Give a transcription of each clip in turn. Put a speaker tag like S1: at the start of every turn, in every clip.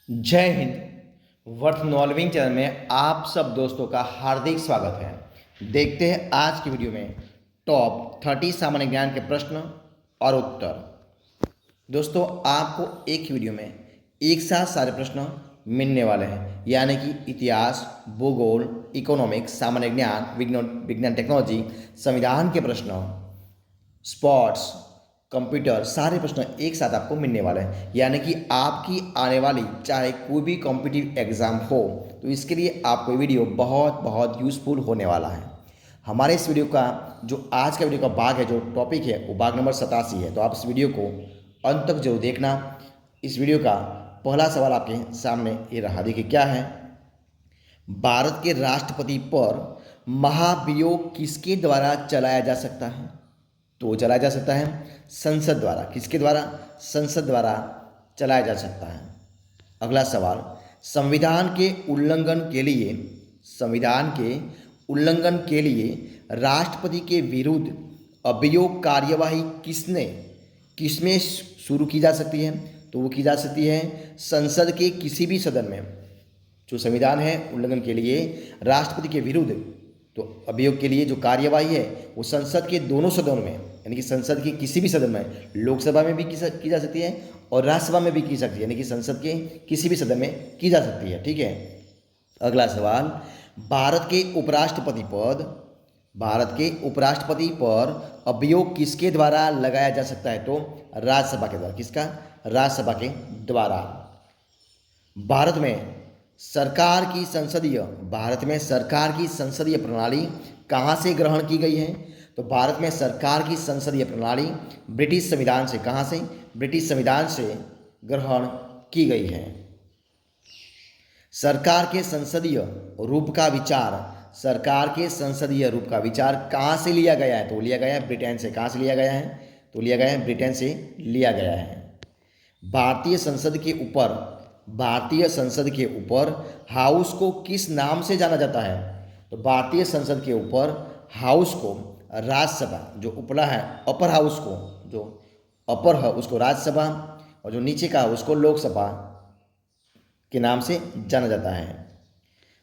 S1: जय Hind. Worth नॉल्विंग channel में आप सब दोस्तों का हार्दिक स्वागत है। देखते हैं आज की वीडियो में टॉप 30 सामान्य ज्ञान के प्रश्न और उत्तर। दोस्तों आपको एक ही वीडियो में एक साथ सारे प्रश्न मिलने वाले हैं, यानी कि इतिहास, भूगोल, इकोनॉमिक्स, सामान्य ज्ञान, विज्ञान टेक्नोलॉजी, संविधान के प्रश्न, स्पोर्ट्स, कंप्यूटर, सारे प्रश्न एक साथ आपको मिलने वाले हैं। यानी कि आपकी आने वाली चाहे कोई भी कॉम्पिटिटिव एग्जाम हो तो इसके लिए आपको वीडियो बहुत बहुत यूज़फुल होने वाला है। हमारे इस वीडियो का जो आज का वीडियो का भाग है, जो टॉपिक है वो भाग नंबर 87 है। तो आप इस वीडियो को अंत तक जरूर देखना। इस वीडियो का पहला सवाल आपके सामने ये रहा, देखिए क्या है। भारत के राष्ट्रपति पर महाभियोग किसके द्वारा चलाया जा सकता है? तो वो चलाया जा सकता है संसद द्वारा। किसके द्वारा? संसद द्वारा चलाया जा सकता है। अगला सवाल, संविधान के उल्लंघन के लिए राष्ट्रपति के विरुद्ध अभियोग कार्यवाही किसमें शुरू की जा सकती है? तो वो की जा सकती है संसद के किसी भी सदन में। जो संविधान है उल्लंघन के लिए राष्ट्रपति के विरुद्ध तो अभियोग के लिए जो कार्यवाही है वो संसद के दोनों सदनों में, यानी कि संसद के किसी भी सदन में, लोकसभा में भी की जा सकती है और राज्यसभा में भी की सकती है, यानी कि संसद के किसी भी सदन में की जा सकती है। ठीक है। अगला सवाल, भारत के उपराष्ट्रपति पर अभियोग किसके द्वारा लगाया जा सकता है? तो राज्यसभा के द्वारा। किसका? राज्यसभा के द्वारा। भारत में सरकार की संसदीय प्रणाली कहाँ से ग्रहण की गई है? तो भारत में सरकार की संसदीय प्रणाली ब्रिटिश संविधान से, कहाँ से? ब्रिटिश संविधान से ग्रहण की गई है। सरकार के संसदीय रूप का विचार कहाँ से लिया गया है? तो लिया गया है ब्रिटेन से। कहाँ से लिया गया है? तो लिया गया है ब्रिटेन से लिया गया है। भारतीय संसद के ऊपर हाउस को किस नाम से जाना जाता है? तो भारतीय संसद के ऊपर हाउस को राज्यसभा, जो उपला है अपर हाउस को, जो अपर है उसको राज्यसभा और जो नीचे का उसको लोकसभा के नाम से जाना जाता है।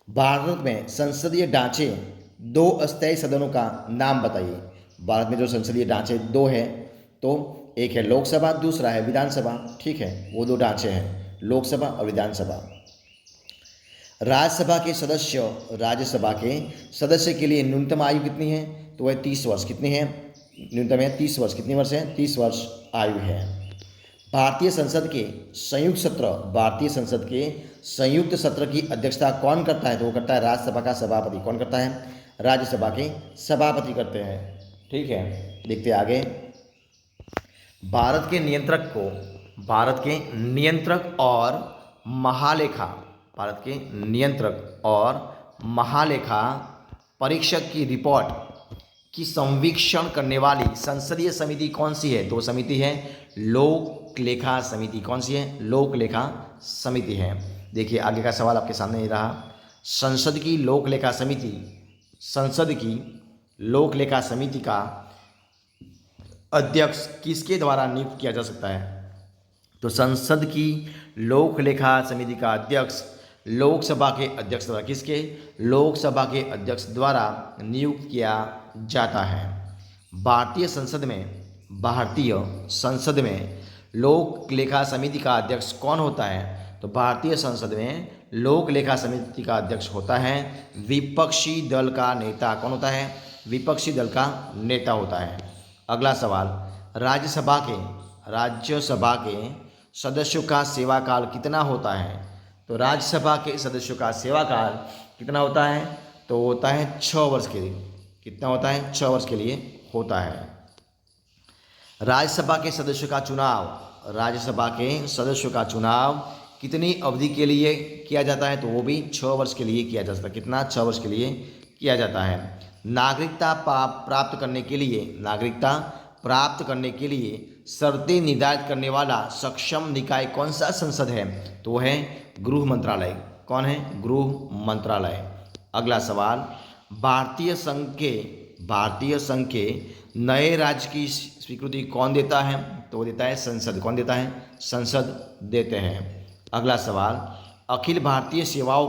S1: भारत में संसदीय ढांचे दो अस्थायी सदनों का नाम बताइए। भारत में जो संसदीय ढांचे दो है, तो एक है लोकसभा, दूसरा है विधानसभा। ठीक है, वो दो ढांचे हैं, लोकसभा और विधानसभा। राज्यसभा के सदस्य के लिए न्यूनतम आयु कितनी है? तो वह 30 वर्ष। कितनी है? न्यूनतम है 30 वर्ष। कितनी वर्ष है? 30 वर्ष आयु है। भारतीय संसद के संयुक्त सत्र की अध्यक्षता कौन करता है? तो वो करता है राज्यसभा का सभापति। कौन करता है? राज्यसभा के सभापति करते हैं। ठीक है, देखते आगे। भारत के नियंत्रक और महालेखा परीक्षक की रिपोर्ट की संवीक्षण करने वाली संसदीय समिति कौन सी है? तो समिति है लोक लेखा समिति। कौन सी है? लोक लेखा समिति है। देखिए आगे का सवाल आपके सामने ये रहा। संसद की लोक लेखा समिति का अध्यक्ष किसके द्वारा नियुक्त किया जा सकता है? तो संसद की लोक लेखा समिति का अध्यक्ष लोकसभा के अध्यक्ष द्वारा, किसके? लोकसभा के अध्यक्ष द्वारा नियुक्त किया जाता है। भारतीय संसद में लोक लेखा समिति का अध्यक्ष कौन होता है? तो भारतीय संसद में लोक लेखा समिति का अध्यक्ष होता है विपक्षी दल का नेता। कौन होता है? विपक्षी दल का नेता होता है। अगला सवाल, राज्यसभा के सदस्यों का सेवाकाल कितना होता है? तो राज्यसभा के सदस्यों का सेवाकाल कितना होता है? तो होता है 6 वर्ष के लिए। कितना होता है? 6 वर्ष के लिए होता है। राज्यसभा के सदस्यों का चुनाव कितनी अवधि के लिए किया जाता है? तो वो भी 6 वर्ष के लिए किया जा सकता है। कितना? 6 वर्ष के लिए किया जाता है। नागरिकता प्राप्त करने के लिए शर्तें निर्धारित करने वाला सक्षम निकाय कौन सा संसद है? तो वह है गृह मंत्रालय। कौन है? गृह मंत्रालय। अगला सवाल, भारतीय संघ के नए राज्य की स्वीकृति कौन देता है? तो वो देता है संसद। कौन देता है? संसद देते हैं। अगला सवाल, अखिल भारतीय सेवाओं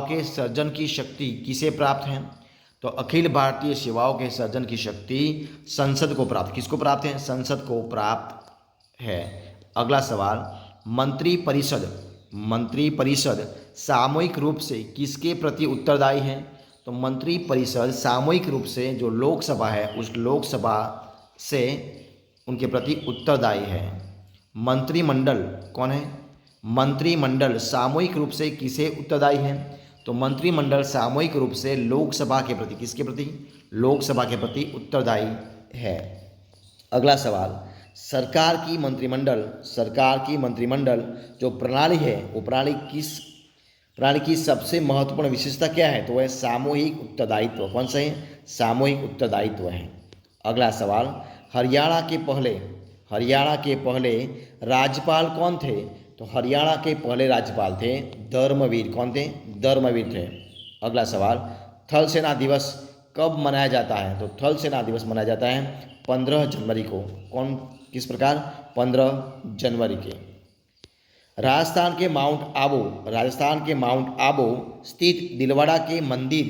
S1: के सर्जन की शक्ति किसे प्राप्त है? तो अखिल भारतीय सेवाओं के सर्जन की शक्ति संसद को प्राप्त, किसको प्राप्त है? संसद को प्राप्त है। अगला सवाल, मंत्रिपरिषद सामूहिक रूप से किसके प्रति उत्तरदायी है? तो मंत्रिपरिषद सामूहिक रूप से जो लोकसभा है उस लोकसभा से उनके प्रति उत्तरदायी है। मंत्रिमंडल कौन है? मंत्रिमंडल सामूहिक रूप से किसे उत्तरदायी है? तो मंत्रिमंडल सामूहिक रूप से लोकसभा के प्रति, किसके प्रति? लोकसभा के प्रति उत्तरदायी है। अगला सवाल, सरकार की मंत्रिमंडल जो प्रणाली है वो प्रणाली की सबसे महत्वपूर्ण विशेषता क्या है? तो वह सामूहिक उत्तरदायित्व। कौन सा है? सामूहिक उत्तरदायित्व है। अगला सवाल, हरियाणा के पहले राज्यपाल कौन थे? तो हरियाणा के पहले राज्यपाल थे धर्मवीर। कौन थे? धर्मवीर थे। अगला सवाल, थल सेना दिवस कब मनाया जाता है? तो थल सेना दिवस मनाया जाता है 15 जनवरी को। किस प्रकार? 15 जनवरी के। राजस्थान के माउंट आबू स्थित दिलवाड़ा के मंदिर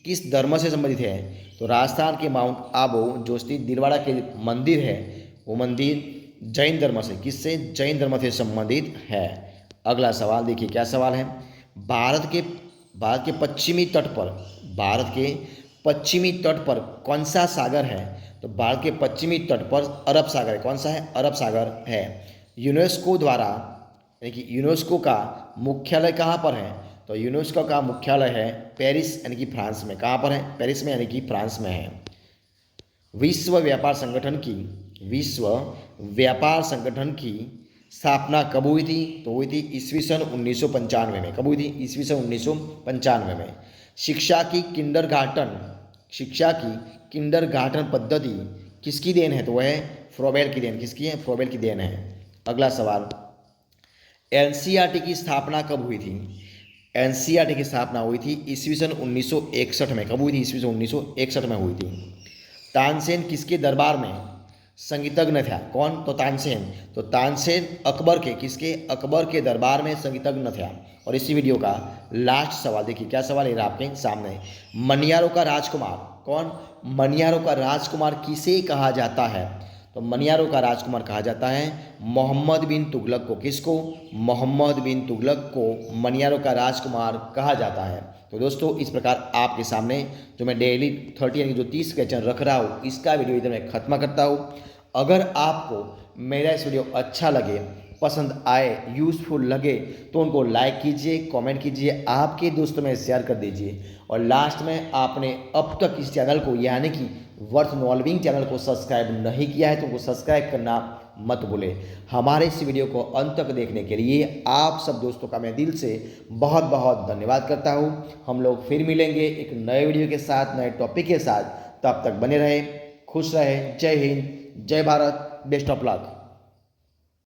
S1: किस धर्म से संबंधित है? तो राजस्थान के माउंट आबू जो स्थित दिलवाड़ा के मंदिर है वो मंदिर जैन धर्म से, किससे? जैन धर्म से संबंधित है। अगला सवाल देखिए क्या सवाल है, भारत के पश्चिमी तट पर कौन सा सागर है? तो भारत के पश्चिमी तट पर अरब सागर है। कौन सा है? अरब सागर है। यूनेस्को द्वारा यूनेस्को का मुख्यालय कहाँ पर है? तो यूनेस्को का मुख्यालय है पेरिस यानी कि फ्रांस में। कहाँ पर है? पेरिस में यानी कि फ्रांस में है। विश्व व्यापार संगठन की स्थापना कब हुई थी? तो हुई थी ईस्वी सन 1995 में। कब हुई थी? ईस्वी सन 1995 में। शिक्षा की किंडरगार्टन पद्धति किसकी देन है? तो वह है फ्रोबेल की देन। किसकी है? फ्रोबेल की देन है। अगला सवाल, एनसीईआरटी की स्थापना कब हुई थी? एनसीईआरटी की स्थापना हुई थी ईस्वी सन 1961 में। कब हुई थी? ईस्वी सन 1961 में हुई थी। तानसेन किसके दरबार में संगीतज्ञ था? कौन? तो तानसेन। तो तानसेन अकबर के दरबार में संगीतज्ञ था। और इसी वीडियो का लास्ट सवाल देखिए क्या सवाल है आपके सामने, मनियारों का राजकुमार कौन? मनियारों का राजकुमार किसे कहा जाता है? तो मनियारों का राजकुमार कहा जाता है मोहम्मद बिन तुगलक को। किसको? मोहम्मद बिन तुगलक को मनियारों का राजकुमार कहा जाता है। तो दोस्तों इस प्रकार आपके सामने जो मैं डेली 30 यानी जो 30 क्वेश्चन रख रहा हूँ इसका वीडियो इधर मैं खत्म करता हूँ। अगर आपको मेरा इस वीडियो अच्छा लगे, पसंद आए, यूज़फुल लगे तो उनको लाइक कीजिए, कमेंट कीजिए, आपके दोस्तों में शेयर कर दीजिए। और लास्ट में आपने अब तक इस चैनल को यानी कि वर्थ नॉल्विंग चैनल को सब्सक्राइब नहीं किया है तो उनको सब्सक्राइब करना मत भूलें। हमारे इस वीडियो को अंत तक देखने के लिए आप सब दोस्तों का मैं दिल से बहुत बहुत धन्यवाद करता हूँ। हम लोग फिर मिलेंगे एक नए वीडियो के साथ, नए टॉपिक के साथ। तब तक बने रहे, खुश रहे। जय हिंद, जय भारत, बेस्ट ऑफ लक।